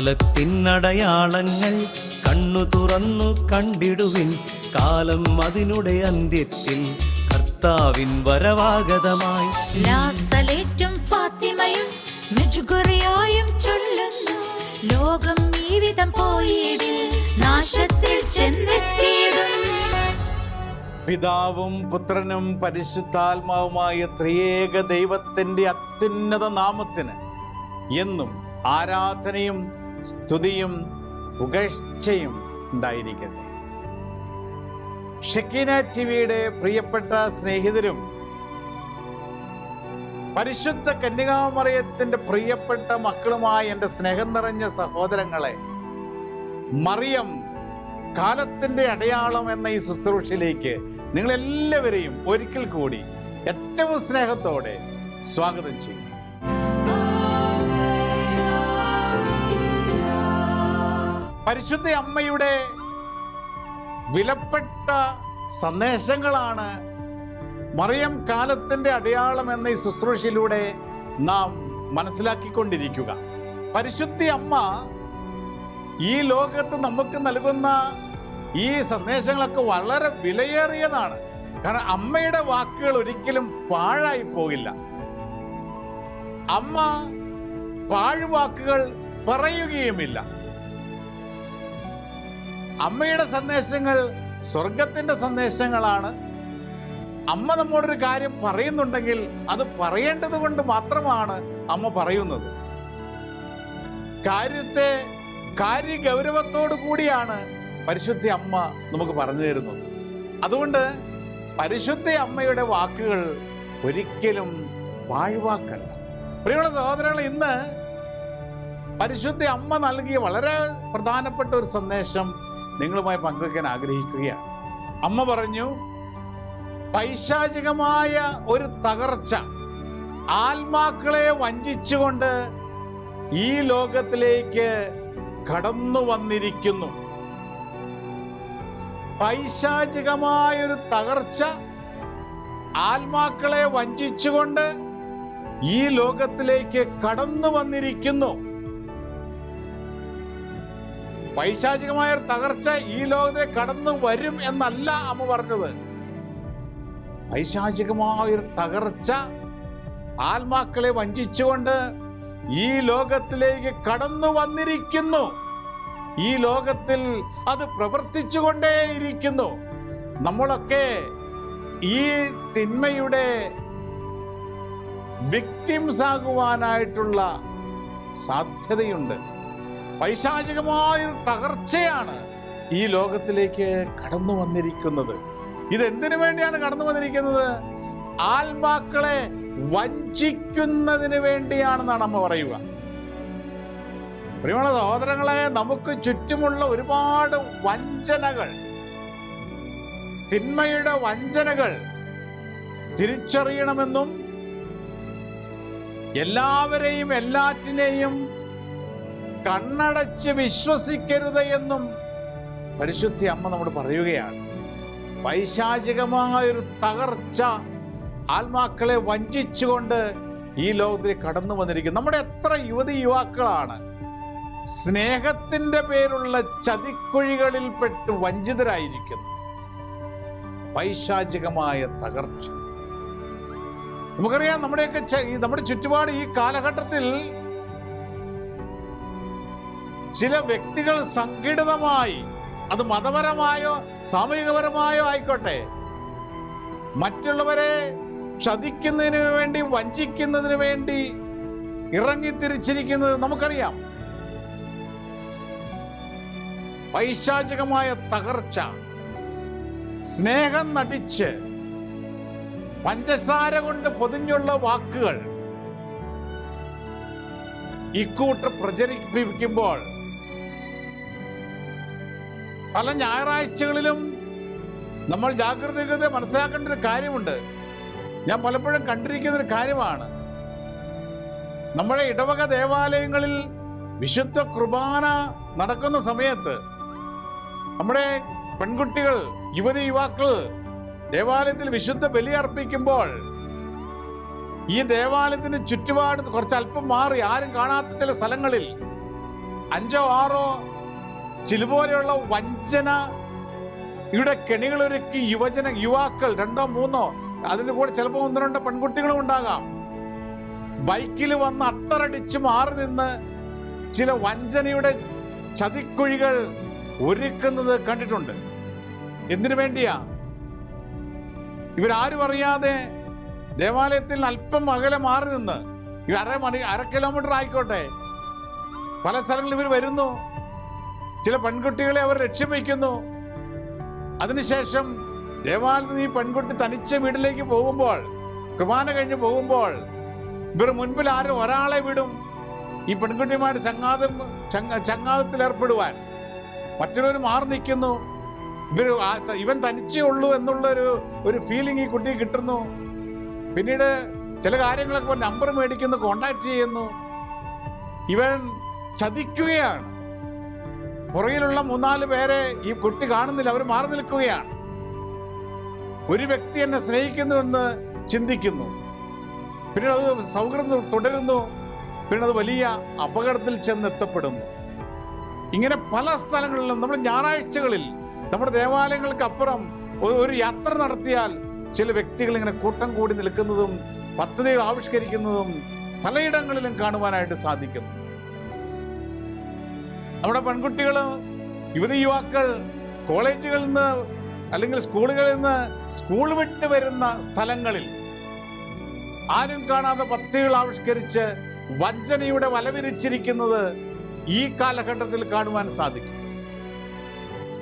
കാലത്തിനടയാളങ്ങൾ കണ്ണു തുറന്നു കണ്ടിടുവിൻ. കാലം അതിനുടെ അന്ത്യത്തിൽ കർത്താവിൻ വരവാഗതമായി. ലാസലേറ്റും ഫാത്തിമയും മെജുഗുറിയായും ചൊല്ലുന്നു. ലോകം ഈ വിധം പോയിടിൽ നാശത്തിൽ ചെന്നെത്തിയിടും. പിതാവും പുത്രനും പരിശുദ്ധാത്മാവുമായ ത്രിയേക ദൈവത്തിന്റെ അത്യുന്നത നാമത്തിന് എന്നും ആരാധനയും സ്തുതിയും പുകഴ്ചയും ഉണ്ടായിരിക്കട്ടെ. ഷെക്കീന ടിവിയുടെ പ്രിയപ്പെട്ട സ്നേഹിതരും പരിശുദ്ധ കന്യകാമറിയത്തിന്റെ പ്രിയപ്പെട്ട മക്കളുമായ എൻ്റെ സ്നേഹം നിറഞ്ഞ സഹോദരങ്ങളെ, മറിയം കാലത്തിന്റെ അടയാളം എന്ന ഈ ശുശ്രൂഷയിലേക്ക് നിങ്ങളെല്ലാവരെയും ഒരിക്കൽ കൂടി ഏറ്റവും സ്നേഹത്തോടെ സ്വാഗതം ചെയ്യും. പരിശുദ്ധ അമ്മയുടെ വിലപ്പെട്ട സന്ദേശങ്ങളാണ് മറിയം കാലത്തിന്റെ അടയാളം എന്ന ഈ ശുശ്രൂഷയിലൂടെ നാം മനസ്സിലാക്കിക്കൊണ്ടിരിക്കുക. പരിശുദ്ധ അമ്മ ഈ ലോകത്ത് നമുക്ക് നൽകുന്ന ഈ സന്ദേശങ്ങളൊക്കെ വളരെ വിലയേറിയതാണ്. കാരണം അമ്മയുടെ വാക്കുകൾ ഒരിക്കലും പാഴായി പോകില്ല. അമ്മ പാഴ്വാക്കുകൾ പറയുകയുമില്ല. അമ്മയുടെ സന്ദേശങ്ങൾ സ്വർഗത്തിന്റെ സന്ദേശങ്ങളാണ്. അമ്മ നമ്മോടൊരു കാര്യം പറയുന്നുണ്ടെങ്കിൽ അത് പറയേണ്ടത് കൊണ്ട് മാത്രമാണ് അമ്മ പറയുന്നത്. കാര്യത്തെ കാര്യഗൗരവത്തോടു കൂടിയാണ് പരിശുദ്ധ അമ്മ നമുക്ക് പറഞ്ഞു തരുന്നത്. അതുകൊണ്ട് പരിശുദ്ധ അമ്മയുടെ വാക്കുകൾ ഒരിക്കലും പാഴ്വാക്കല്ല. പ്രിയമുള്ള സഹോദരങ്ങൾ, ഇന്ന് പരിശുദ്ധ അമ്മ നൽകിയ വളരെ പ്രധാനപ്പെട്ട ഒരു സന്ദേശം നിങ്ങളുമായി പങ്കുവയ്ക്കാൻ ആഗ്രഹിക്കുകയാണ്. അമ്മ പറഞ്ഞു, പൈശാചികമായ ഒരു തകർച്ച ആത്മാക്കളെ വഞ്ചിച്ചുകൊണ്ട് ഈ ലോകത്തിലേക്ക് കടന്നു വന്നിരിക്കുന്നു. പൈശാചികമായൊരു തകർച്ച ആത്മാക്കളെ വഞ്ചിച്ചുകൊണ്ട് ഈ ലോകത്തിലേക്ക് കടന്നു വന്നിരിക്കുന്നു. പൈശാചികമായൊരു തകർച്ച ഈ ലോകത്തെ കടന്നു വരും എന്നല്ല അമ്മ പറഞ്ഞത്. പൈശാചികമായൊരു തകർച്ച ആത്മാക്കളെ വഞ്ചിച്ചുകൊണ്ട് ഈ ലോകത്തിലേക്ക് കടന്നു വന്നിരിക്കുന്നു. ഈ ലോകത്തിൽ അത് പ്രവർത്തിച്ചുകൊണ്ടേയിരിക്കുന്നു. നമ്മളൊക്കെ ഈ തിന്മയുടെ വിക്ടിംസ് ആകുവാനായിട്ടുള്ള സാധ്യതയുണ്ട്. പൈശാചികമായൊരു തകർച്ചയാണ് ഈ ലോകത്തിലേക്ക് കടന്നു വന്നിരിക്കുന്നത്. ഇതെന്തിനു വേണ്ടിയാണ് കടന്നു വന്നിരിക്കുന്നത്? ആത്മാക്കളെ വഞ്ചിക്കുന്നതിന് വേണ്ടിയാണെന്നാണ് അമ്മ പറയുക. പ്രിയമുള്ള സഹോദരങ്ങളെ, നമുക്ക് ചുറ്റുമുള്ള ഒരുപാട് വഞ്ചനകൾ, തിന്മയുടെ വഞ്ചനകൾ തിരിച്ചറിയണമെന്നും എല്ലാവരെയും എല്ലാറ്റിനെയും കണ്ണടച്ച് വിശ്വസിക്കരുത് എന്നും പരിശുദ്ധ അമ്മ നമ്മോട് പറയുകയാണ്. പൈശാചികമായൊരു തകർച്ച ആത്മാക്കളെ വഞ്ചിച്ചുകൊണ്ട് ഈ ലോകത്തിൽ കടന്നു വന്നിരിക്കുന്നു. നമ്മുടെ എത്ര യുവതി യുവാക്കളാണ് സ്നേഹത്തിന്റെ പേരുള്ള ചതിക്കുഴികളിൽപ്പെട്ട് വഞ്ചിതരായിരിക്കുന്നു. പൈശാചികമായ തകർച്ച നമുക്കറിയാം. നമ്മുടെ ചുറ്റുപാട് ഈ കാലഘട്ടത്തിൽ ചില വ്യക്തികൾ സംഘടിതമായി, അത് മതപരമായോ സാമൂഹികപരമായോ ആയിക്കോട്ടെ, മറ്റുള്ളവരെ ചതിക്കുന്നതിന് വേണ്ടി, വഞ്ചിക്കുന്നതിന് വേണ്ടി ഇറങ്ങിത്തിരിച്ചിരിക്കുന്നത് നമുക്കറിയാം. പൈശാചികമായ തകർച്ച, സ്നേഹം നടിച്ച് പഞ്ചസാര കൊണ്ട് പൊതിഞ്ഞുള്ള വാക്കുകൾ ഇക്കൂട്ടർ പ്രചരിപ്പിക്കുമ്പോൾ പല ഞായറാഴ്ചകളിലും നമ്മൾ ജാഗ്രതയോടെ മനസ്സിലാക്കേണ്ട ഒരു കാര്യമുണ്ട്. ഞാൻ പലപ്പോഴും കണ്ടിരിക്കുന്ന ഒരു കാര്യമാണ്. നമ്മുടെ ഇടവക ദേവാലയങ്ങളിൽ വിശുദ്ധ കുർബാന നടക്കുന്ന സമയത്ത് നമ്മുടെ പെൺകുട്ടികൾ, യുവതി യുവാക്കൾ ദേവാലയത്തിൽ വിശുദ്ധ ബലി അർപ്പിക്കുമ്പോൾ ഈ ദേവാലയത്തിന് ചുറ്റുപാട് കുറച്ച് അല്പം മാറി, ആരും കാണാത്ത ചില സ്ഥലങ്ങളിൽ 5 6 ചിലപോലെയുള്ള വഞ്ചന ഇവിടെ കെണികളൊരുക്കി യുവാക്കൾ 2 3 അതിൻ്റെ കൂടെ ചിലപ്പോൾ 1 2 പെൺകുട്ടികളും ഉണ്ടാകാം, ബൈക്കിൽ വന്ന് അത്തറടിച്ച് മാറി നിന്ന് ചില വഞ്ചനയുടെ ചതിക്കുഴികൾ ഒരുക്കുന്നത് കണ്ടിട്ടുണ്ട്. എന്തിനു വേണ്ടിയാ? ഇവരാരും അറിയാതെ ദേവാലയത്തിൽ അല്പം അകലെ മാറി നിന്ന്, അര കിലോമീറ്റർ ആയിക്കോട്ടെ, പല സ്ഥലങ്ങളിൽ ഇവർ വരുന്നു, ചില പെൺകുട്ടികളെ അവർ ലക്ഷ്യം വയ്ക്കുന്നു. അതിനുശേഷം ദേവാലയത്തിൽ ഈ പെൺകുട്ടി തനിച്ച വീട്ടിലേക്ക് പോകുമ്പോൾ, കുർബാന കഴിഞ്ഞ് പോകുമ്പോൾ, ഇവർ മുൻപിൽ ആരും ഒരാളെ വിടും ഈ പെൺകുട്ടിയുമായിട്ട് ചങ്ങാതത്തിൽ ഏർപ്പെടുവാൻ. മറ്റുള്ളവർ മാറി നിൽക്കുന്നു. ഇവൻ തനിച്ചേ ഉള്ളൂ എന്നുള്ള ഒരു ഫീലിംഗ് ഈ കുട്ടിക്ക് കിട്ടുന്നു. പിന്നീട് ചില കാര്യങ്ങളൊക്കെ നമ്പർ മേടിക്കുന്നു, കോണ്ടാക്ട് ചെയ്യുന്നു. ഇവൻ ചതിക്കുകയാണ്. പുറകിലുള്ള 3-4 പേരെ ഈ കുട്ടി കാണുന്നില്ല, അവർ മാറി നിൽക്കുകയാണ്. ഒരു വ്യക്തി എന്നെ സ്നേഹിക്കുന്നുവെന്ന് ചിന്തിക്കുന്നു, പിന്നീട് അത് സൗഹൃദം തുടരുന്നു, പിന്നീട് അത് വലിയ അപകടത്തിൽ ചെന്നെത്തപ്പെടുന്നു. ഇങ്ങനെ പല സ്ഥലങ്ങളിലും നമ്മൾ ഞായറാഴ്ചകളിൽ നമ്മുടെ ദേവാലയങ്ങൾക്ക് അപ്പുറം ഒരു യാത്ര നടത്തിയാൽ ചില വ്യക്തികൾ ഇങ്ങനെ കൂട്ടം കൂടി നിൽക്കുന്നതും പദ്ധതികൾ ആവിഷ്കരിക്കുന്നതും പലയിടങ്ങളിലും കാണുവാനായിട്ട് സാധിക്കുന്നു. നമ്മുടെ പെൺകുട്ടികൾ, യുവതിയുവാക്കൾ കോളേജുകളിൽ നിന്ന് അല്ലെങ്കിൽ സ്കൂളുകളിൽ നിന്ന് സ്കൂൾ വിട്ട് വരുന്ന സ്ഥലങ്ങളിൽ ആരും കാണാതെ പദ്ധതികൾ ആവിഷ്കരിച്ച് വഞ്ചനയുടെ വലവിരിച്ചിരിക്കുന്നത് ഈ കാലഘട്ടത്തിൽ കാണുവാൻ സാധിക്കും.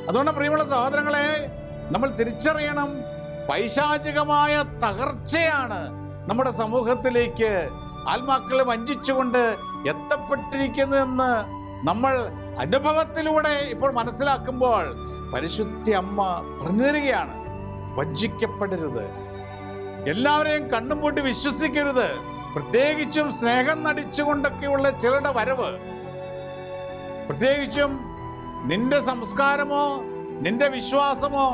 അതുകൊണ്ട് പ്രിയമുള്ള സഹോദരങ്ങളെ, നമ്മൾ തിരിച്ചറിയണം, പൈശാചികമായ തകർച്ചയാണ് നമ്മുടെ സമൂഹത്തിലേക്ക് ആത്മാക്കളെ വഞ്ചിച്ചുകൊണ്ട് എത്തപ്പെട്ടിരിക്കുന്നതെന്ന് നമ്മൾ അനുഭവത്തിലൂടെ ഇപ്പോൾ മനസ്സിലാക്കുമ്പോൾ പരിശുദ്ധ അമ്മ പറഞ്ഞു തരികയാണ്. വഞ്ചിക്കപ്പെടരുത്, എല്ലാവരെയും കണ്ണും പൂട്ടി വിശ്വസിക്കരുത്. പ്രത്യേകിച്ചും സ്നേഹം നടിച്ചുകൊണ്ടൊക്കെയുള്ള ചിലരുടെ വരവ്, പ്രത്യേകിച്ചും നിന്റെ സംസ്കാരമോ നിന്റെ വിശ്വാസമോ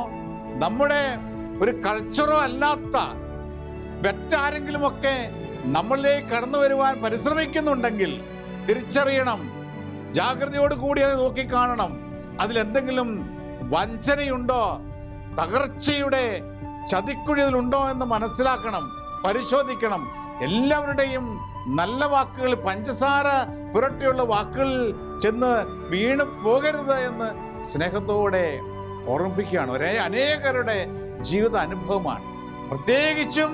നമ്മുടെ ഒരു കൾച്ചറോ അല്ലാത്ത മറ്റാരെങ്കിലുമൊക്കെ നമ്മളിലേക്ക് കടന്നു വരുവാൻ പരിശ്രമിക്കുന്നുണ്ടെങ്കിൽ തിരിച്ചറിയണം, ജാഗ്രതയോട് കൂടി അത് നോക്കിക്കാണണം. അതിലെന്തെങ്കിലും വഞ്ചനയുണ്ടോ, തകർച്ചയുടെ ചതിക്കുഴിയിലുണ്ടോ എന്ന് മനസ്സിലാക്കണം, പരിശോധിക്കണം. എല്ലാവരുടെയും നല്ല വാക്കുകൾ, പഞ്ചസാര പുരട്ടിയുള്ള വാക്കുകളിൽ ചെന്ന് വീണ് പോകരുത് എന്ന് സ്നേഹത്തോടെ ഓർമ്മിപ്പിക്കുകയാണ്. അനേകരുടെ ജീവിത അനുഭവമാണ്. പ്രത്യേകിച്ചും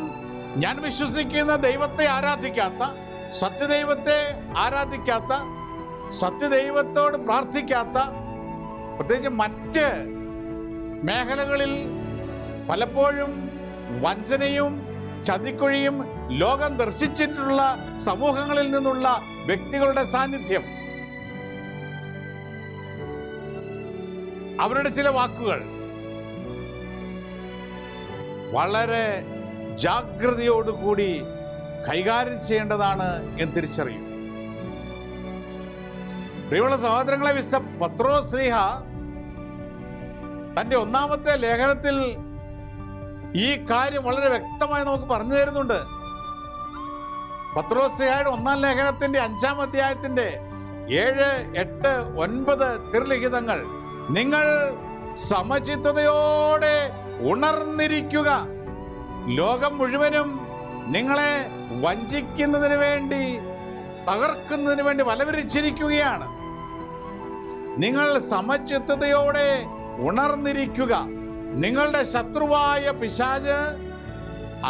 ഞാൻ വിശ്വസിക്കുന്ന ദൈവത്തെ ആരാധിക്കാത്ത, സത്യദൈവത്തെ ആരാധിക്കാത്ത, സത്യദൈവത്തോട് പ്രാർത്ഥിക്കാത്ത, പ്രത്യേകിച്ച് മറ്റ് മേഖലകളിൽ പലപ്പോഴും വഞ്ചനയും ചതിക്കുഴിയും ലോകം ദർശിച്ചിട്ടുള്ള സമൂഹങ്ങളിൽ നിന്നുള്ള വ്യക്തികളുടെ സാന്നിധ്യം, അവരുടെ ചില വാക്കുകൾ വളരെ ജാഗ്രതയോടുകൂടി കൈകാര്യം ചെയ്യേണ്ടതാണ് എന്ന് തിരിച്ചറിയും. പ്രിയമുള്ള സഹോദരങ്ങളെ, വിശുദ്ധ പത്രോസ് ശ്ലീഹ തന്റെ 1-ാമത്തെ ലേഖനത്തിൽ ഈ കാര്യം വളരെ വ്യക്തമായി നമുക്ക് പറഞ്ഞു തരുന്നുണ്ട്. പത്രോസ് ശ്ലീഹയുടെ 1-ാം ലേഖനത്തിന്റെ 5-ാം അധ്യായത്തിന്റെ 7, 8, 9 തിരുലിഖിതങ്ങൾ, നിങ്ങൾ സമചിത്തതയോടെ ഉണർന്നിരിക്കുക, ലോകം മുഴുവനും നിങ്ങളെ വഞ്ചിക്കുന്നതിന് വേണ്ടി, തകർക്കുന്നതിന് വേണ്ടി വലവിരിച്ചിരിക്കുകയാണ്. നിങ്ങൾ സമചിത്തതയോടെ ഉണർന്നിരിക്കുക. നിങ്ങളുടെ ശത്രുവായ പിശാച്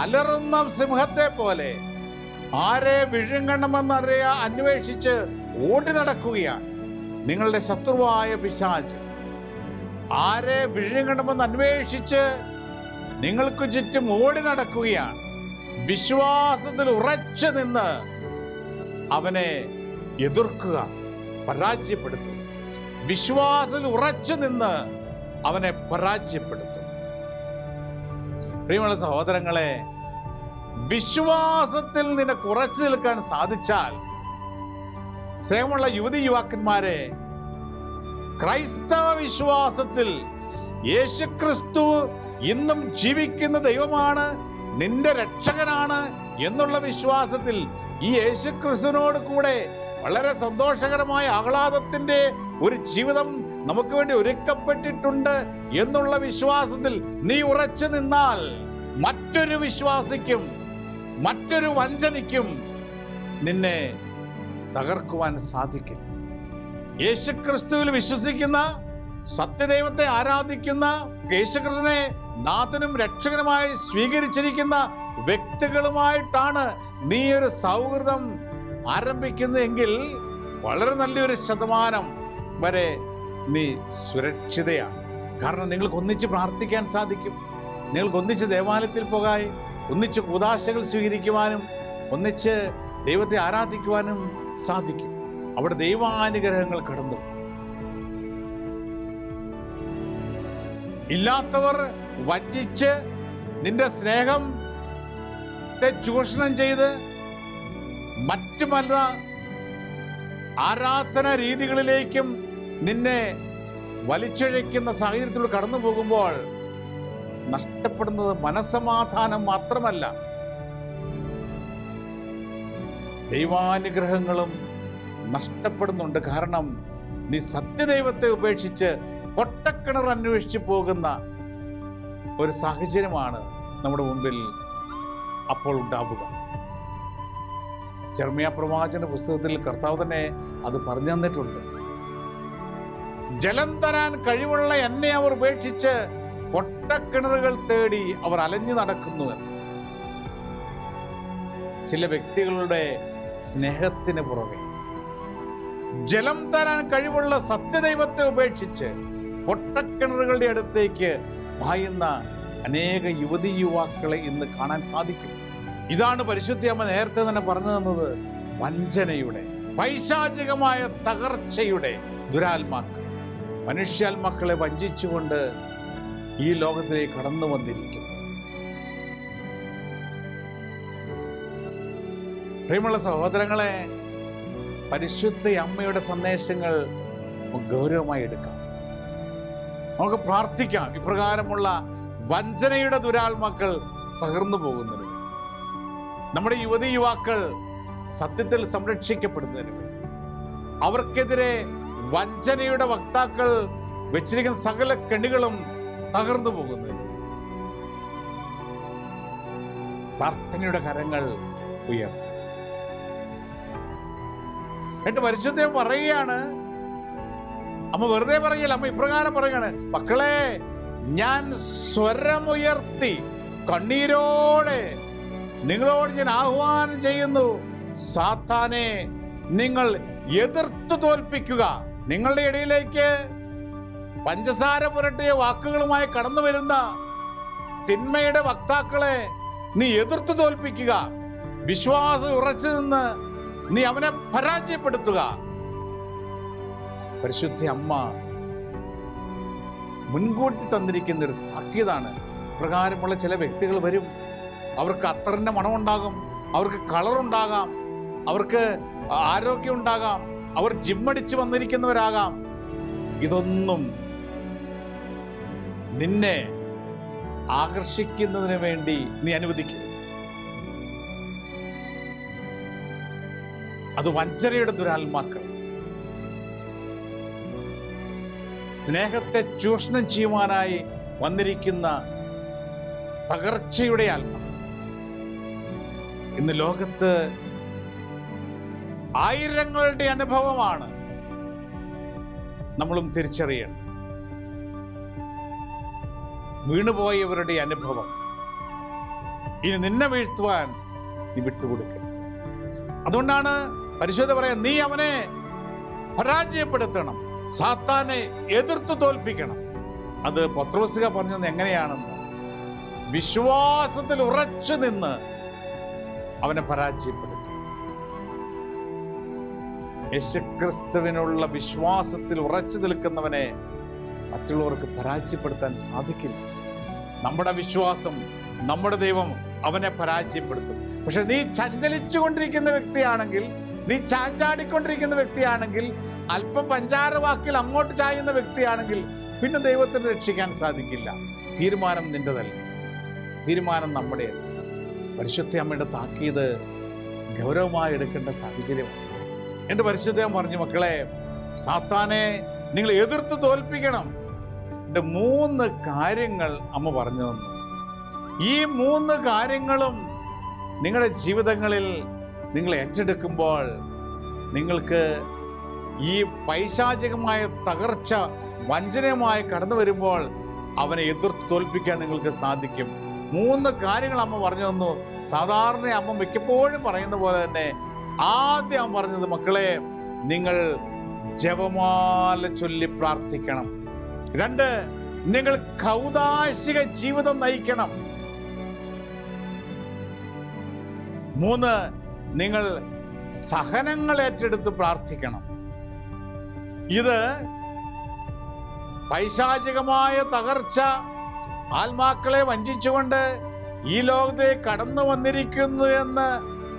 അലറുന്ന സിംഹത്തെ പോലെ ആരെ വിഴുങ്ങണമെന്നറിയാ അന്വേഷിച്ച് ഓടി നടക്കുകയാണ്. നിങ്ങളുടെ ശത്രുവായ പിശാച് ആരെ വിഴുങ്ങണമെന്ന് അന്വേഷിച്ച് നിങ്ങൾക്ക് ചുറ്റും ഓടി നടക്കുകയാണ്. വിശ്വാസത്തിൽ ഉറച്ചു നിന്ന് അവനെ എതിർക്കുക, പരാജയപ്പെടുത്തും. വിശ്വാസത്തിൽ ഉറച്ചു നിന്ന് അവനെ പരാജയപ്പെടുത്തും. പ്രിയമുള്ള സഹോദരങ്ങളെ, വിശ്വാസത്തിൽ നിനക്ക് ഉറച്ചു നിൽക്കാൻ സാധിച്ചാൽ, സ്നേഹമുള്ള യുവതി യുവാക്കന്മാരെ, ക്രൈസ്തവ വിശ്വാസത്തിൽ യേശുക്രിസ്തു ഇന്നും ജീവിക്കുന്ന ദൈവമാണ്, നിന്റെ രക്ഷകനാണ് എന്നുള്ള വിശ്വാസത്തിൽ ഈ യേശുക്രിസ്തുവിനോട് കൂടെ വളരെ സന്തോഷകരമായ ആഹ്ലാദത്തിന്റെ ഒരു ജീവിതം നമുക്ക് വേണ്ടി ഒരുക്കപ്പെട്ടിട്ടുണ്ട് എന്നുള്ള വിശ്വാസത്തിൽ നീ ഉറച്ചു നിന്നാൽ മറ്റൊരു വിശ്വാസിക്കും മറ്റൊരു വഞ്ചനയ്ക്കും നിന്നെ തകർക്കുവാൻ സാധിക്കില്ല. യേശുക്രിസ്തുവിൽ വിശ്വസിക്കുന്ന, സത്യദൈവത്തെ ആരാധിക്കുന്ന, യേശുക്രിസ്തുവിനെ നാഥനും രക്ഷകനുമായി സ്വീകരിച്ചിരിക്കുന്ന വ്യക്തികളുമായിട്ടാണ് നീ ഒരു സൗഹൃദം ആരംഭിക്കുന്നതെങ്കിൽ വളരെ നല്ലൊരു ശതമാനം വരെ നീ സുരക്ഷിതയാണ്. കാരണം നിങ്ങൾക്ക് ഒന്നിച്ച് പ്രാർത്ഥിക്കാൻ സാധിക്കും, നിങ്ങൾക്ക് ഒന്നിച്ച് ദേവാലയത്തിൽ പോകാൻ, ഒന്നിച്ച് കൂദാശകൾ സ്വീകരിക്കുവാനും ഒന്നിച്ച് ദൈവത്തെ ആരാധിക്കുവാനും സാധിക്കും. അവിടെ ദൈവാനുഗ്രഹങ്ങൾ കടന്നു. ഇല്ലാത്തവർ വഞ്ചിച്ച് നിന്റെ സ്നേഹത്തെ ചൂഷണം ചെയ്ത് മറ്റു പല ആരാധന രീതികളിലേക്കും നിന്നെ വലിച്ചിഴയ്ക്കുന്ന സാഹചര്യത്തിൽ കടന്നു പോകുമ്പോൾ നഷ്ടപ്പെടുന്നത് മനസ്സമാധാനം മാത്രമല്ല, ദൈവാനുഗ്രഹങ്ങളും നഷ്ടപ്പെടുന്നുണ്ട്. കാരണം നീ സത്യദൈവത്തെ ഉപേക്ഷിച്ച് പൊട്ടക്കിണർ അന്വേഷിച്ച് പോകുന്ന ഒരു സാഹചര്യമാണ് നമ്മുടെ മുമ്പിൽ അപ്പോൾ ഉണ്ടാവുക. ജെറമ്യാ പ്രവാചന പുസ്തകത്തിൽ കർത്താവ് തന്നെ അത് പറഞ്ഞു തന്നിട്ടുണ്ട്. ജലം തരാൻ കഴിവുള്ള എന്നെ അവർ ഉപേക്ഷിച്ച് പൊട്ടക്കിണറുകൾ തേടി അവർ അലഞ്ഞു നടക്കുന്നു. ചില വ്യക്തികളുടെ സ്നേഹത്തിന് പുറമെ ജലം തരാൻ കഴിവുള്ള സത്യദൈവത്തെ ഉപേക്ഷിച്ച് പൊട്ടക്കിണറുകളുടെ അടുത്തേക്ക് പായുന്ന അനേക യുവതി യുവാക്കളെ ഇന്ന് കാണാൻ സാധിക്കും. ഇതാണ് പരിശുദ്ധ അമ്മ നേരത്തെ തന്നെ പറഞ്ഞു തന്നത്. വഞ്ചനയുടെ, പൈശാചികമായ തകർച്ചയുടെ ദുരാത്മാക്കൾ മനുഷ്യാത്മാക്കളെ വഞ്ചിച്ചുകൊണ്ട് ഈ ലോകത്തിലേക്ക് കടന്നു വന്നിരിക്കുന്നു. പ്രിയമുള്ള സഹോദരങ്ങളെ, പരിശുദ്ധ അമ്മയുടെ സന്ദേശങ്ങൾ ഗൗരവമായി എടുക്കാം. നമുക്ക് പ്രാർത്ഥിക്കാം. ഇപ്രകാരമുള്ള വഞ്ചനയുടെ ദുരാത്മാക്കൾ തകർന്നു പോകുന്നതിന്, നമ്മുടെ യുവതി യുവാക്കൾ സത്യത്തിൽ സംരക്ഷിക്കപ്പെടുന്നതിന് വേണ്ടി, അവർക്കെതിരെ വഞ്ചനയുടെ വക്താക്കൾ വെച്ചിരിക്കുന്ന സകല കെണികളും തകർന്നു പോകുന്നതിന് പ്രാർത്ഥനയുടെ കരങ്ങൾ ഉയർത്തും. എന്നിട്ട് പരിശുദ്ധം പറയുകയാണ്, അമ്മ വെറുതെ പറയല്ല, അമ്മ ഇപ്രകാരം പറയുകയാണ്, മക്കളെ ഞാൻ സ്വരമുയർത്തി കണ്ണീരോടെ നിങ്ങളോട് ഞാൻ ആഹ്വാനം ചെയ്യുന്നു, സാത്താനെ നിങ്ങൾ എതിർത്തു തോൽപ്പിക്കുക. നിങ്ങളുടെ ഇടയിലേക്ക് പഞ്ചസാര പുരട്ടിയ വാക്കുകളുമായി കടന്നു വരുന്ന തിന്മയുടെ വക്താക്കളെ നീ എതിർത്തു തോൽപ്പിക്കുക. വിശ്വാസം ഉറച്ചു നിന്ന് നീ അവനെ പരാജയപ്പെടുത്തുക. പരിശുദ്ധ അമ്മ മുൻകൂട്ടി തന്നിരിക്കുന്ന ഒരു താക്കീതാണ്. പ്രകാരമുള്ള ചില വ്യക്തികൾ വരും, അവർക്ക് അത്തറിന്റെ മണമുണ്ടാകും, അവർക്ക് കളറുണ്ടാകാം, അവർക്ക് ആരോഗ്യം ഉണ്ടാകാം, അവർ ജിമ്മടിച്ച് വന്നിരിക്കുന്നവരാകാം. ഇതൊന്നും നിന്നെ ആകർഷിക്കുന്നതിന് വേണ്ടി നീ അനുവദിക്കുക. അത് വഞ്ചനയുടെ ദുരാത്മാക്കൾ, സ്നേഹത്തെ ചൂഷണം ചെയ്യുവാനായി വന്നിരിക്കുന്ന തകർച്ചയുടെ ആത്മ. ഇന്ന് ലോകത്ത് ആയിരങ്ങളുടെ അനുഭവമാണ് നമ്മളും തിരിച്ചറിയേണ്ടത്. വീണുപോയവരുടെ അനുഭവം. ഇനി നിന്നെ വീഴ്ത്തുവാൻ നീ വിട്ടുകൊടുക്കരുത്. അതുകൊണ്ടാണ് പരിശുദ്ധ പറയാൻ, നീ അവനെ പരാജയപ്പെടുത്തണം, സാത്താനെ എതിർത്ത് തോൽപ്പിക്കണം. അത് പത്രോസ്ക പറഞ്ഞത് എങ്ങനെയാണെന്ന്, വിശ്വാസത്തിൽ ഉറച്ചു നിന്ന് അവനെ പരാജയപ്പെടുത്തും. യേശുക്രിസ്തുവിനുള്ള വിശ്വാസത്തിൽ ഉറച്ചു നിൽക്കുന്നവനെ മറ്റുള്ളവർക്ക് പരാജയപ്പെടുത്താൻ സാധിക്കില്ല. നമ്മുടെ വിശ്വാസം, നമ്മുടെ ദൈവം അവനെ പരാജയപ്പെടുത്തും. പക്ഷെ നീ ചഞ്ചലിച്ചു കൊണ്ടിരിക്കുന്ന വ്യക്തിയാണെങ്കിൽ, നീ ചാഞ്ചാടിക്കൊണ്ടിരിക്കുന്ന വ്യക്തിയാണെങ്കിൽ, അല്പം പഞ്ചാര വാക്കിൽ അങ്ങോട്ട് ചായുന്ന വ്യക്തിയാണെങ്കിൽ പിന്നെ ദൈവത്തിന് രക്ഷിക്കാൻ സാധിക്കില്ല. തീരുമാനം നിന്റെതല്ല, തീരുമാനം നമ്മുടെയല്ല. പരിശുദ്ധ അമ്മയുടെ താക്കീത് ഗൗരവമായി എടുക്കേണ്ട സാഹചര്യമാണ്. എൻ്റെ പരിശുദ്ധൻ പറഞ്ഞു, മക്കളെ, സാത്താനെ നിങ്ങൾ എതിർത്ത് തോൽപ്പിക്കണം. എൻ്റെ 3 കാര്യങ്ങൾ അമ്മ പറഞ്ഞു തന്നു. ഈ 3 കാര്യങ്ങളും നിങ്ങളുടെ ജീവിതങ്ങളിൽ നിങ്ങൾ ഏറ്റെടുക്കുമ്പോൾ നിങ്ങൾക്ക് ഈ പൈശാചികമായ തകർച്ച വഞ്ചനയുമായി കടന്നു വരുമ്പോൾ അവനെ എതിർത്ത് തോൽപ്പിക്കാൻ നിങ്ങൾക്ക് സാധിക്കും. 3 കാര്യങ്ങൾ അമ്മ പറഞ്ഞു തന്നു. സാധാരണ അമ്മ മിക്കപ്പോഴും പറയുന്ന പോലെ തന്നെ ആദ്യം അമ്മ പറഞ്ഞത്, മക്കളെ, നിങ്ങൾ ജപമാല ചൊല്ലി പ്രാർത്ഥിക്കണം. 2, നിങ്ങൾ കൗദാശിക ജീവിതം നയിക്കണം. 3, നിങ്ങൾ സഹനങ്ങൾ ഏറ്റെടുത്ത് പ്രാർത്ഥിക്കണം. ഇത് പൈശാചികമായ തകർച്ച ആത്മാക്കളെ വഞ്ചിച്ചുകൊണ്ട് ഈ ലോകത്തേക്ക് കടന്നു വന്നിരിക്കുന്നു എന്ന്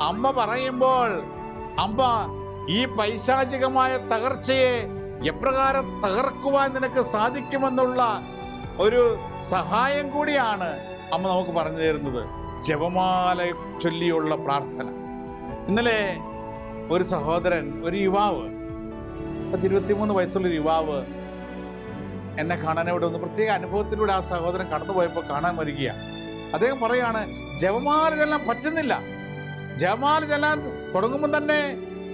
അമ്മ പറയുമ്പോൾ അമ്മ ഈ പൈശാചികമായ തകർച്ചയെ എപ്രകാരം തകർക്കുവാൻ നിനക്ക് സാധിക്കുമെന്നുള്ള ഒരു സഹായം കൂടിയാണ് അമ്മ നമുക്ക് പറഞ്ഞു തരുന്നത്. ജപമാല ചൊല്ലിയുള്ള പ്രാർത്ഥന. ഇന്നലെ ഒരു സഹോദരൻ, ഒരു യുവാവ്, 23 വയസ്സുള്ളൊരു യുവാവ് എന്നെ കാണാൻ ഇവിടെ വന്നു. പ്രത്യേക അനുഭവത്തിലൂടെ ആ സഹോദരൻ കടന്നുപോയപ്പോൾ കാണാൻ വരിക. അദ്ദേഹം പറയാണ്, ജപമാല ചെല്ലാൻ പറ്റുന്നില്ല. ജപമാല ചെല്ലാൻ തുടങ്ങുമ്പോൾ തന്നെ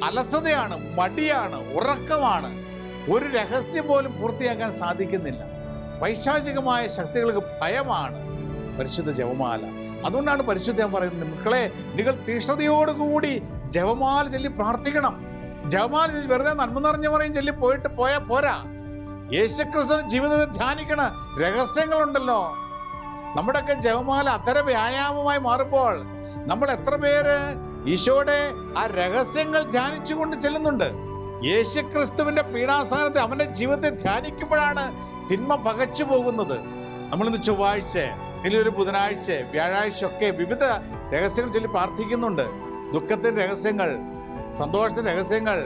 അലസതയാണ്, മടിയാണ്, ഉറക്കമാണ്. ഒരു രഹസ്യം പോലും പൂർത്തിയാക്കാൻ സാധിക്കുന്നില്ല. പൈശാചികമായ ശക്തികൾക്ക് ഭയമാണ് പരിശുദ്ധ ജപമാല. അതുകൊണ്ടാണ് പരിശുദ്ധൻ പറയുന്നത്, മക്കളെ, നിങ്ങൾ തീഷ്ണതയോടുകൂടി ജപമാല ചൊല്ലി പ്രാർത്ഥിക്കണം. ജപമാല ചൊല്ലി വെറുതെ നന്മ നിറഞ്ഞ പറയും ചൊല്ലി പോയാൽ പോരാ. യേശുക്രിസ്തുവിന്റെ ജീവിതത്തെ ധ്യാനിക്കണ രഹസ്യങ്ങളുണ്ടല്ലോ. നമ്മുടെയൊക്കെ ജപമാല അത്തരം വ്യായാമമായി മാറുമ്പോൾ നമ്മൾ എത്ര പേര് ഈശോയുടെ ആ രഹസ്യങ്ങൾ ധ്യാനിച്ചുകൊണ്ട് ചെല്ലുന്നുണ്ട്. യേശുക്രിസ്തുവിന്റെ പീഡാസഹനത്തെ, അവന്റെ ജീവിതത്തെ ധ്യാനിക്കുമ്പോഴാണ് തിന്മ പകച്ചു പോകുന്നത്. നമ്മളിന്ന് ചൊവ്വാഴ്ച, ഇതിലൊരു ബുധനാഴ്ച, വ്യാഴാഴ്ച ഒക്കെ വിവിധ രഹസ്യങ്ങൾ ചൊല്ലി പ്രാർത്ഥിക്കുന്നുണ്ട്. ദുഃഖത്തിന്റെ രഹസ്യങ്ങൾ, സന്തോഷത്തിന്റെ രഹസ്യങ്ങൾ,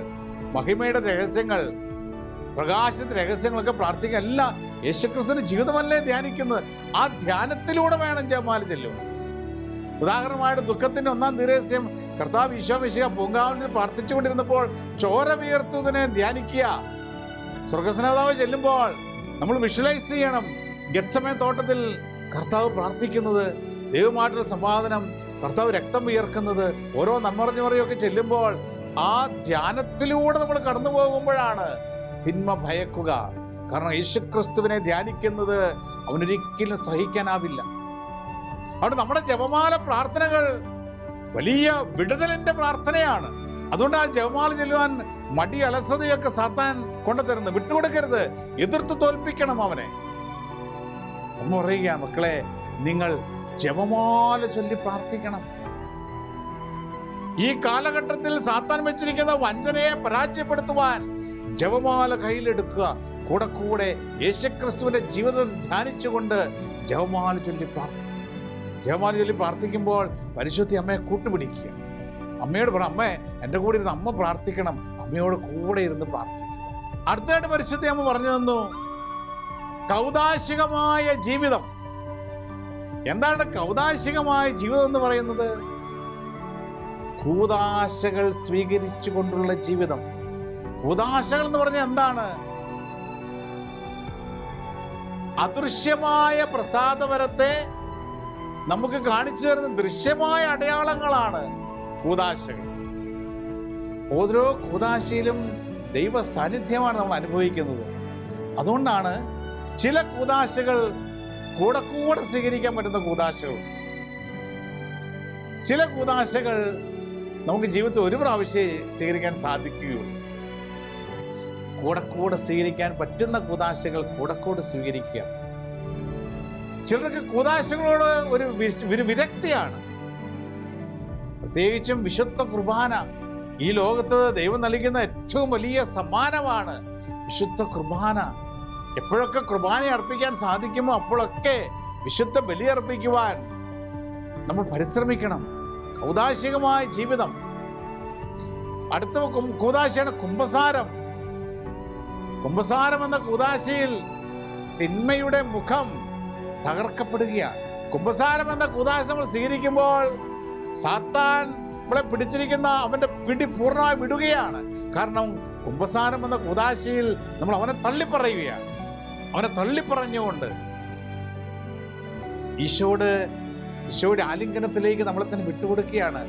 മഹിമയുടെ രഹസ്യങ്ങൾ, പ്രകാശത്തിന്റെ രഹസ്യങ്ങളൊക്കെ പ്രാർത്ഥിക്കുക. എല്ലാം യേശുക്രിസ്തുവിന്റെ ജീവിതമല്ലേ ധ്യാനിക്കുന്നത്. ആ ധ്യാനത്തിലൂടെ വേണം ജപമാല ചൊല്ലുക. ഉദാഹരണമായിട്ട് ദുഃഖത്തിന്റെ 1-ാം രഹസ്യം, കർത്താവ് ഈശോ മിശിഹ പൂങ്കാവനത്തിൽ പ്രാർത്ഥിച്ചുകൊണ്ടിരുന്നപ്പോൾ ചോര വിയർത്തതിനെ ധ്യാനിക്കുക. സ്വർഗ്ഗസ്നാതാവ് ചെല്ലുമ്പോൾ നമ്മൾ വിഷ്വലൈസ് ചെയ്യണം. ഗെത്സമേ തോട്ടത്തിൽ കർത്താവ് പ്രാർത്ഥിക്കുന്നത്, ദൈവമായിട്ടുള്ള സമാധാനം, കർത്താവ് രക്തം വിയർക്കുന്നത്, ഓരോ നന്മറിഞ്ഞുമറിയൊക്കെ ചെല്ലുമ്പോൾ ആ ധ്യാനത്തിലൂടെ നമ്മൾ കടന്നു പോകുമ്പോഴാണ് തിന്മ ഭയക്കുക. കാരണം യേശുക്രിസ്തുവിനെ ധ്യാനിക്കുന്നത് അവനൊരിക്കലും സഹിക്കാനാവില്ല. അവിടെ നമ്മുടെ ജപമാല പ്രാർത്ഥനകൾ വലിയ വിടുതലിന്റെ പ്രാർത്ഥനയാണ്. അതുകൊണ്ട് ആ ജപമാല ചെല്ലുവാൻ മടി, അലസതയൊക്കെ സാത്താൻ കൊണ്ടുതരുന്നത് വിട്ടുകൊടുക്കരുത്. എതിർത്ത് തോൽപ്പിക്കണം അവനെ. അമ്മ പറയുക, മക്കളെ, നിങ്ങൾ ജപമാല ചൊല്ലി പ്രാർത്ഥിക്കണം. ഈ കാലഘട്ടത്തിൽ സാത്താൻ വെച്ചിരിക്കുന്ന വഞ്ചനയെ പരാജയപ്പെടുത്തുവാൻ ജപമാല കയ്യിലെടുക്കുക. കൂടെ യേശുക്രിസ്തുവിന്റെ ജീവിതം ധ്യാനിച്ചുകൊണ്ട് ജപമാല ചൊല്ലി പ്രാർത്ഥിക്കുക. ജപമാല ചൊല്ലി പ്രാർത്ഥിക്കുമ്പോൾ പരിശുദ്ധി അമ്മയെ കൂട്ടുപിടിക്കുക. അമ്മയോട് പറ, അമ്മേ, എൻ്റെ കൂടെ ഇരുന്ന് അമ്മ പ്രാർത്ഥിക്കണം. അമ്മയോട് കൂടെ ഇരുന്ന് പ്രാർത്ഥിക്കുക. അടുത്തായിട്ട് പരിശുദ്ധി അമ്മ പറഞ്ഞു തന്നു, കൗദാശികമായ ജീവിതം. എന്താണ് കൗദാശികമായ ജീവിതം എന്ന് പറയുന്നത്? കൂദാശകൾ സ്വീകരിച്ചുകൊണ്ടുള്ള ജീവിതം. കൂദാശകൾ എന്ന് പറഞ്ഞാൽ എന്താണ്? അദൃശ്യമായ പ്രസാദവരത്തെ നമുക്ക് കാണിച്ചു തരുന്ന ദൃശ്യമായ അടയാളങ്ങളാണ് കൂദാശകൾ. ഓരോ കൂദാശയിലും ദൈവ സാന്നിധ്യമാണ് നമ്മൾ അനുഭവിക്കുന്നത്. അതുകൊണ്ടാണ് ചില കൂദാശകൾ കൂടെ സ്വീകരിക്കാൻ പറ്റുന്ന കൂദാശകൾ. ചില കൂദാശകൾ നമുക്ക് ജീവിതത്തിൽ ഒരു പ്രാവശ്യമേ സ്വീകരിക്കാൻ സാധിക്കുകയുള്ളൂ. കൂടെ സ്വീകരിക്കാൻ പറ്റുന്ന കൂദാശകൾ കൂടെ സ്വീകരിക്കുക. ചിലർക്ക് കൂദാശകളോട് ഒരു വിരക്തിയാണ്. പ്രത്യേകിച്ചും വിശുദ്ധ കുർബാന ഈ ലോകത്ത് ദൈവം നൽകുന്ന ഏറ്റവും വലിയ സമ്മാനമാണ് വിശുദ്ധ കുർബാന. എപ്പോഴൊക്കെ കുർബാന അർപ്പിക്കാൻ സാധിക്കുമോ അപ്പോഴൊക്കെ വിശുദ്ധ ബലി അർപ്പിക്കുവാൻ നമ്മൾ പരിശ്രമിക്കണം. കൗദാശികമായ ജീവിതം. അടുത്ത കൂദാശയാണ് കുംഭസാരം. കുംഭസാരം എന്ന കൂദാശയിൽ തിന്മയുടെ മുഖം തകർക്കപ്പെടുകയാണ്. കുംഭസാരം എന്ന കൂദാശ നമ്മൾ സ്വീകരിക്കുമ്പോൾ സാത്താൻ നമ്മളെ പിടിച്ചിരിക്കുന്ന അവന്റെ പിടി പൂർണ്ണമായി വിടുകയാണ്. കാരണം കുമ്പസാരം എന്ന കൂദാശയിൽ നമ്മൾ അവനെ തള്ളിപ്പറയുകയാണ്. അവനെ തള്ളിപ്പറഞ്ഞുകൊണ്ട് ഈശോയുടെ ആലിംഗനത്തിലേക്ക് നമ്മളെ തന്നെ വിട്ടുകൊടുക്കുകയാണ്,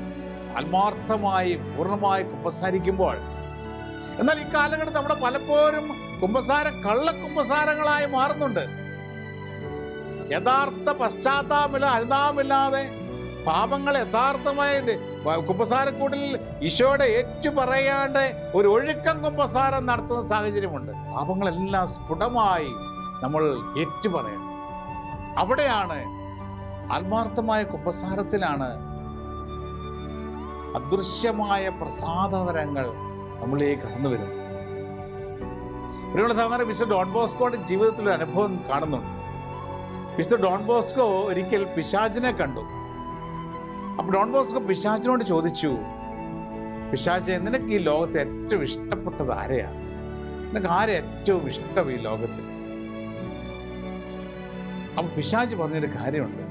ആത്മാർത്ഥമായി പൂർണ്ണമായി കുമ്പസാരിക്കുമ്പോൾ. എന്നാൽ ഈ കാലഘട്ടത്തിൽ നമ്മുടെ പലപ്പോഴും കുമ്പസാരം കള്ളക്കുമ്പസാരങ്ങളായി മാറുന്നുണ്ട്. യഥാർത്ഥ പശ്ചാത്താപമില്ല, അനുതാപമില്ലാതെ പാപങ്ങൾ യഥാർത്ഥമായി കുമ്പസാരക്കൂടിൽ ഈശോയുടെ ഏറ്റു പറയാണ്ട് ഒരു ഒഴുക്കം കുമ്പസാരം നടത്തുന്ന സാഹചര്യമുണ്ട്. പാപങ്ങളെല്ലാം സ്ഫുടമായി നമ്മൾ ഏറ്റുപറയണം. അവിടെയാണ് ആത്മാർത്ഥമായ കുമ്പസാരത്തിലാണ് അദൃശ്യമായ പ്രസാദവരങ്ങൾ നമ്മളിലേക്ക് കടന്നു വരുന്നത്. സഹോദരൻ, മിസ്റ്റർ ഡോൺ ബോസ്കോയുടെ ജീവിതത്തിൽ ഒരു അനുഭവം കാണുന്നുണ്ട്. മിസ്റ്റർ ഡോൺ ബോസ്കോ ഒരിക്കൽ പിശാചിനെ കണ്ടു. അപ്പൊ ഡോൺ ബോസ്കോ പിശാചിനോട് ചോദിച്ചു, പിശാചെ, നിനക്ക് ഈ ലോകത്ത് ഏറ്റവും ഇഷ്ടപ്പെട്ടത് ആരെയാണ്? നിനക്ക് ആരെ ഏറ്റവും ഇഷ്ടം ഈ ലോകത്തിൽ? അപ്പൊ പിശാച് പറഞ്ഞൊരു കാര്യമുണ്ട്,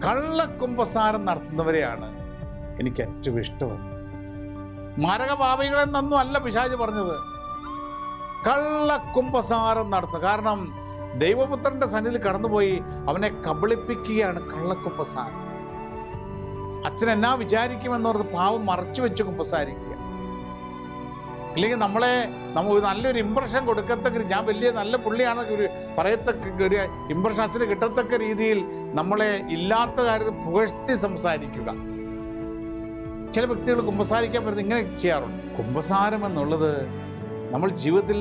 കള്ളക്കുമ്പസാരം നടത്തുന്നവരെയാണ് എനിക്ക് ഏറ്റവും ഇഷ്ടമെന്ന്. മാരകപാപികളെന്നൊന്നും അല്ല പിശാച് പറഞ്ഞത്, കള്ളക്കുമ്പസാരം നടത്തുക. കാരണം ദൈവപുത്രന്റെ സന്നിധിയിൽ കടന്നുപോയി അവനെ കബളിപ്പിക്കുകയാണ് കള്ളക്കുമ്പസാരം. അച്ഛൻ എന്നാ വിചാരിക്കുമെന്നോർത്ത് പാവം മറച്ചു വെച്ച് കുമ്പസാരിക്കുക. ഇല്ലെങ്കിൽ നമ്മൾ നല്ലൊരു ഇമ്പ്രഷൻ കൊടുക്കത്തക്ക, ഞാൻ വലിയ നല്ല പുള്ളിയാണെന്നൊക്കെ ഒരു പറയത്തക്ക ഒരു ഇമ്പ്രഷൻ അച്ഛന് കിട്ടത്തക്ക രീതിയിൽ നമ്മളെ ഇല്ലാത്ത കാര്യത്തിൽ പുകഴ്ത്തി സംസാരിക്കുക. ചില വ്യക്തികൾ കുമ്പസാരിക്കാൻ പറ്റുന്നത് ഇങ്ങനെ ചെയ്യാറുണ്ട്. കുമ്പസാരം എന്നുള്ളത് നമ്മുടെ ജീവിതത്തിൽ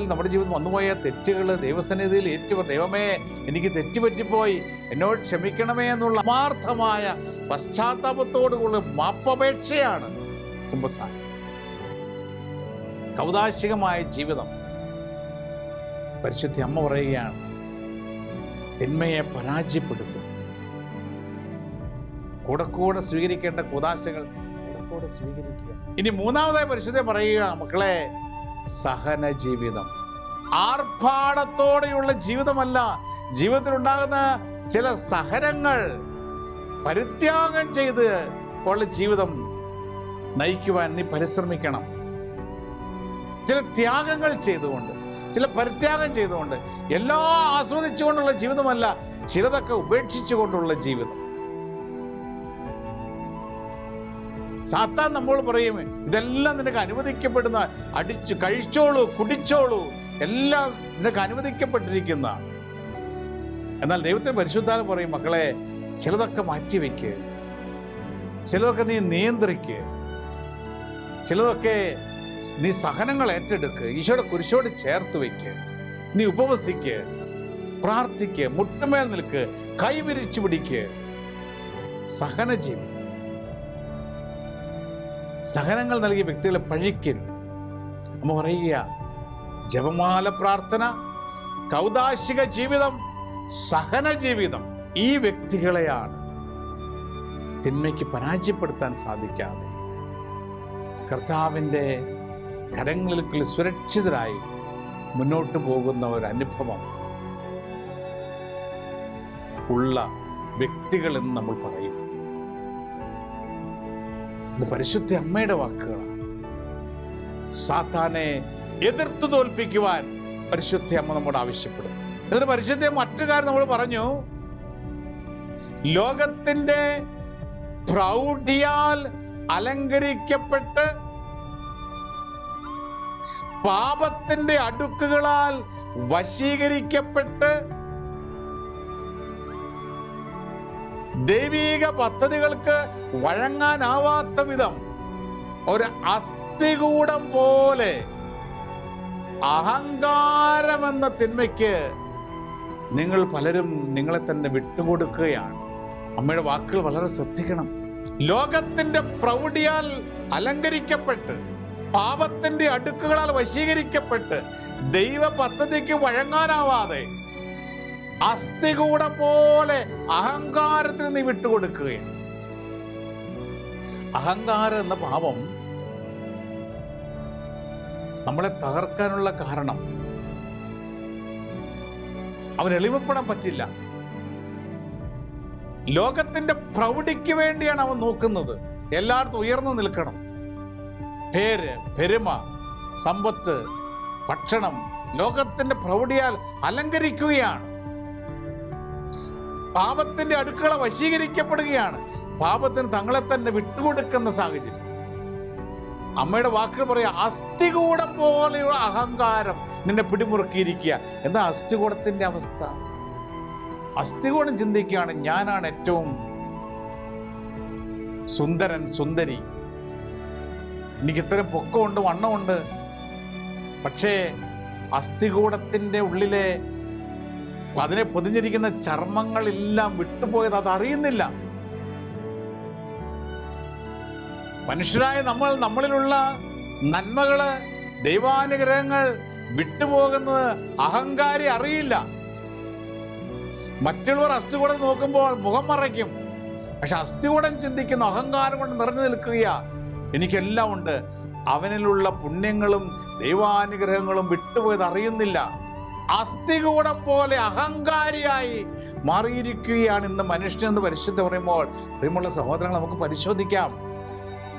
വന്നുപോയ തെറ്റുകൾ ദൈവസന്നിധിയിൽ ദൈവമേ, എനിക്ക് തെറ്റുപറ്റിപ്പോയി, എന്നോട് ക്ഷമിക്കണമേ എന്നുള്ള ആത്മാർത്ഥമായ പശ്ചാത്താപത്തോടുകൂടി മാപ്പപേക്ഷയാണ് കുമ്പസാരം. കൗദാശികമായ ജീവിതം. പരിശുദ്ധ അമ്മ പറയുകയാണ്, തിന്മയെ പരാജയപ്പെടുത്തും. കൂടെ സ്വീകരിക്കേണ്ട കൂദാശകൾ കൂടെ സ്വീകരിക്കുക. ഇനി മൂന്നാമതായി പരിശുദ്ധ പറയുക, മക്കളെ, സഹന ജീവിതം. ആർഭാടത്തോടെയുള്ള ജീവിതമല്ല, ജീവിതത്തിൽ ഉണ്ടാകുന്ന ചില സഹനങ്ങൾ പരിത്യാഗം ചെയ്ത് ഉള്ള ജീവിതം നയിക്കുവാൻ നീ പരിശ്രമിക്കണം. ചില ത്യാഗങ്ങൾ ചെയ്തുകൊണ്ട്, ചില പരിത്യാഗം ചെയ്തുകൊണ്ട്, എല്ലാം ആസ്വദിച്ചുകൊണ്ടുള്ള ജീവിതമല്ല, ചിലതൊക്കെ ഉപേക്ഷിച്ചുകൊണ്ടുള്ള ജീവിതം. സാത്താൻ നമ്മൾ പറയും, ഇതെല്ലാം നിനക്ക് അനുവദിക്കപ്പെടുന്ന, അടിച്ചു കഴിച്ചോളൂ, കുടിച്ചോളൂ, എല്ലാം നിനക്ക് അനുവദിക്കപ്പെട്ടിരിക്കുന്ന. എന്നാൽ ദൈവത്തിന്റെ പരിശുദ്ധാത്മ പറയും, മക്കളെ, ചിലതൊക്കെ മാറ്റിവെക്ക്, ചിലതൊക്കെ നീ നിയന്ത്രിക്ക്, ചിലതൊക്കെ നീ സഹനങ്ങൾ ഏറ്റെടുക്ക്, ഈശോയുടെ കുരിശോട് ചേർത്ത് വയ്ക്ക്, നീ ഉപവസിക്ക്, പ്രാർത്ഥിക്ക്, മുട്ടുമേൽ നിൽക്ക്, കൈവിരിച്ചു പിടിക്ക്. സഹനജീവി. സഹനങ്ങൾ നൽകിയ വ്യക്തികളെ പഴിക്കരുത്. അമ്മ പറയുക, ജപമാല പ്രാർത്ഥന, കൗദാശിക ജീവിതം, സഹന ജീവിതം, ഈ വ്യക്തികളെയാണ് തിന്മയ്ക്ക് പരാജയപ്പെടുത്താൻ സാധിക്കാതെ കർത്താവിൻ്റെ കരങ്ങളിൽ സുരക്ഷിതരായി മുന്നോട്ട് പോകുന്ന ഒരു അനുഭവം ഉള്ള വ്യക്തികളെന്ന് നമ്മൾ പറയും. ഇത് പരിശുദ്ധ അമ്മയുടെ വാക്കുകളാണ്. സാത്താനെ എതിർത്ത് തോൽപ്പിക്കുവാൻ പരിശുദ്ധ അമ്മ നമ്മോട് ആവശ്യപ്പെടും. എന്നിട്ട് പരിശുദ്ധ മറ്റു കാര്യം നമ്മൾ പറഞ്ഞു, ലോകത്തിന്റെ പ്രൗഢിയാൽ അലങ്കരിക്കപ്പെട്ട് പാപത്തിന്റെ അടുക്കുകളാൽ വശീകരിക്കപ്പെട്ട് ദൈവീക പദ്ധതികൾക്ക് വഴങ്ങാനാവാത്ത വിധം ഒരു അസ്ഥികൂടം പോലെ അഹങ്കാരമെന്ന തിന്മയ്ക്ക് നിങ്ങൾ പലരും നിങ്ങളെ തന്നെ വിട്ടുകൊടുക്കുകയാണ്. അമ്മയുടെ വാക്കുകൾ വളരെ ശ്രദ്ധിക്കണം. ലോകത്തിന്റെ പ്രൗഢിയാൽ അലങ്കരിക്കപ്പെട്ട് പാപത്തിന്റെ അടുക്കുകളാൽ വശീകരിക്കപ്പെട്ട് ദൈവ പദ്ധതിക്ക് വഴങ്ങാനാവാതെ അസ്ഥികൂടം പോലെ അഹങ്കാരത്തിന് നീ വിട്ടുകൊടുക്കുകയാണ്. അഹങ്കാരം എന്ന പാപം നമ്മളെ തകർക്കാനുള്ള കാരണം, അവൻ എളിമപ്പെടാൻ പറ്റില്ല. ലോകത്തിന്റെ പ്രൗഢിക്ക് വേണ്ടിയാണ് അവൻ നോക്കുന്നത്. എല്ലായിടത്തും ഉയർന്നു നിൽക്കണം, പേര്, പെരുമ, സമ്പത്ത്, ഭക്ഷണം ലോകത്തിന്റെ പ്രൗഢിയാൽ അലങ്കരിക്കുകയാണ്. പാപത്തിന്റെ അടുക്കള വശീകരിക്കപ്പെടുകയാണ്. പാപത്തിന് തങ്ങളെ തന്നെ വിട്ടുകൊടുക്കുന്ന സാഹചര്യം. അമ്മയുടെ വാക്കുകൾ പറയാ, അസ്ഥികൂടം പോലെയുള്ള അഹങ്കാരം നിന്നെ പിടിമുറുക്കിയിരിക്കുക. എന്താ അസ്ഥികൂടത്തിന്റെ അവസ്ഥ? അസ്ഥികൂടം ചിന്തിക്കുകയാണ്, ഞാനാണ് ഏറ്റവും സുന്ദരൻ, സുന്ദരി, എനിക്ക് ഇത്രയും പൊക്കമുണ്ട്, വണ്ണമുണ്ട്. പക്ഷേ അസ്ഥികൂടത്തിന്റെ ഉള്ളിലെ അതിനെ പൊതിഞ്ഞിരിക്കുന്ന ചർമ്മങ്ങളെല്ലാം വിട്ടുപോയത് അത് അറിയുന്നില്ല. മനുഷ്യരായ നമ്മളിലുള്ള നന്മകള്, ദൈവാനുഗ്രഹങ്ങൾ വിട്ടുപോകുന്നത് അഹങ്കാരി അറിയില്ല. മറ്റുള്ളവർ അസ്ഥികൂടം നോക്കുമ്പോൾ മുഖം മറയ്ക്കും. പക്ഷെ അസ്ഥികൂടം ചിന്തിക്കുന്ന അഹങ്കാരം കൊണ്ട് നിറഞ്ഞു നിൽക്കുക, എനിക്കെല്ലാം ഉണ്ട്. അവനിലുള്ള പുണ്യങ്ങളും ദൈവാനുഗ്രഹങ്ങളും വിട്ടുപോയത് അറിയുന്നില്ല. അസ്ഥികൂടം പോലെ അഹങ്കാരിയായി മാറിയിരിക്കുകയാണ് ഇന്ന് മനുഷ്യനെന്ന് പരിശുദ്ധ പറയുമ്പോൾ, പ്രിയമുള്ള സഹോദരങ്ങൾ, നമുക്ക് പരിശോധിക്കാം.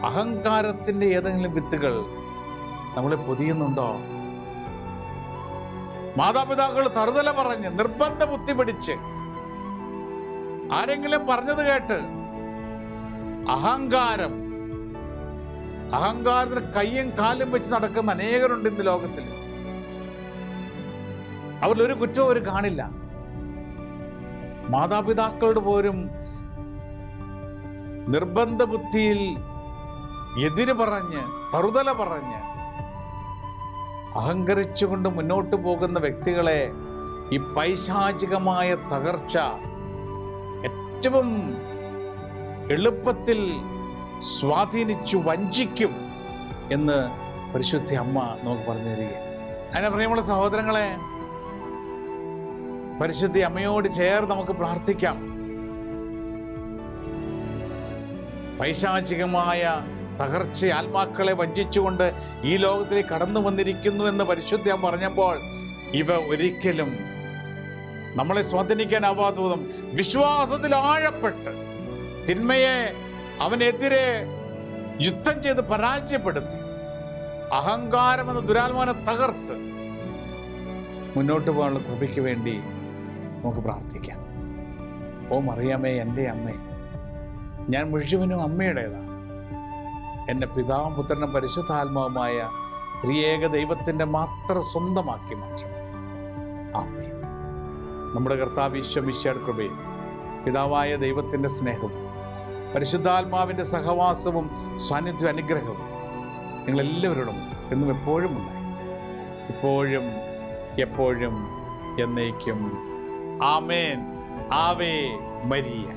അഹങ്കാരത്തിന്റെ ഏതെങ്കിലും വിത്തുകൾ നമ്മളെ പൊതിയുന്നുണ്ടോ? മാതാപിതാക്കൾ തറുതല പറഞ്ഞ് നിർബന്ധ ബുദ്ധി പിടിച്ച് ആരെങ്കിലും പറഞ്ഞത് കേട്ട് അഹങ്കാരത്തിന് കയ്യും കാലും വെച്ച് നടക്കുന്ന അനേകരുണ്ട് ഇന്ന് ലോകത്തിൽ. അവരിലൊരു കുറ്റവും അവർ കാണില്ല. മാതാപിതാക്കളുടെ പോലും നിർബന്ധ ബുദ്ധിയിൽ എതിര് പറഞ്ഞ് തറുതല പറഞ്ഞ് അഹങ്കരിച്ചുകൊണ്ട് മുന്നോട്ട് പോകുന്ന വ്യക്തികളെ ഈ പൈശാചികമായ തകർച്ച ഏറ്റവും എളുപ്പത്തിൽ സ്വാധീനിച്ചു വഞ്ചിക്കും എന്ന് പരിശുദ്ധ അമ്മ നമുക്ക് പറഞ്ഞു തരികയാണ്. അതിനെ പ്രിയമുള്ള സഹോദരങ്ങളെ, പരിശുദ്ധ അമ്മയോട് ചേർന്ന് നമുക്ക് പ്രാർത്ഥിക്കാം. പൈശാചികമായ തകർച്ച ആത്മാക്കളെ വഞ്ചിച്ചുകൊണ്ട് ഈ ലോകത്തിലേക്ക് കടന്നു വന്നിരിക്കുന്നു എന്ന് പരിശുദ്ധ അമ്മ പറഞ്ഞപ്പോൾ, ഇവ ഒരിക്കലും നമ്മളെ സ്വാധീനിക്കാനാവാത്തതും വിശ്വാസത്തിൽ ആഴപ്പെട്ട് തിന്മയെ അവനെതിരെ യുദ്ധം ചെയ്ത് പരാജയപ്പെടുത്തി അഹങ്കാരം എന്ന ദുരാത്മാവിനെ തകർത്ത് മുന്നോട്ട് പോകാനുള്ള കൃപയ്ക്ക് വേണ്ടി നമുക്ക് പ്രാർത്ഥിക്കാം. ഓ മറിയമേ, എൻ്റെ അമ്മേ, ഞാൻ മുഴുവനും അമ്മയുടേതാണ്. എന്നെ പിതാവും പുത്രനും പരിശുദ്ധാത്മാവുമായ ത്രിയേക ദൈവത്തിൻ്റെ മാത്രം സ്വന്തമാക്കി മാറ്റണം. ആമേൻ. നമ്മുടെ കർത്താവ് ഈശോ മിശിഹായുടെ കൃപയും പിതാവായ ദൈവത്തിൻ്റെ സ്നേഹവും പരിശുദ്ധാത്മാവിൻ്റെ സഹവാസവും സാന്നിധ്യ അനുഗ്രഹവും നിങ്ങളെല്ലാവരോടും എന്നും എപ്പോഴും ഉണ്ടായി, ഇപ്പോഴും എപ്പോഴും എന്നേക്കും. ആമേൻ. Ave Maria.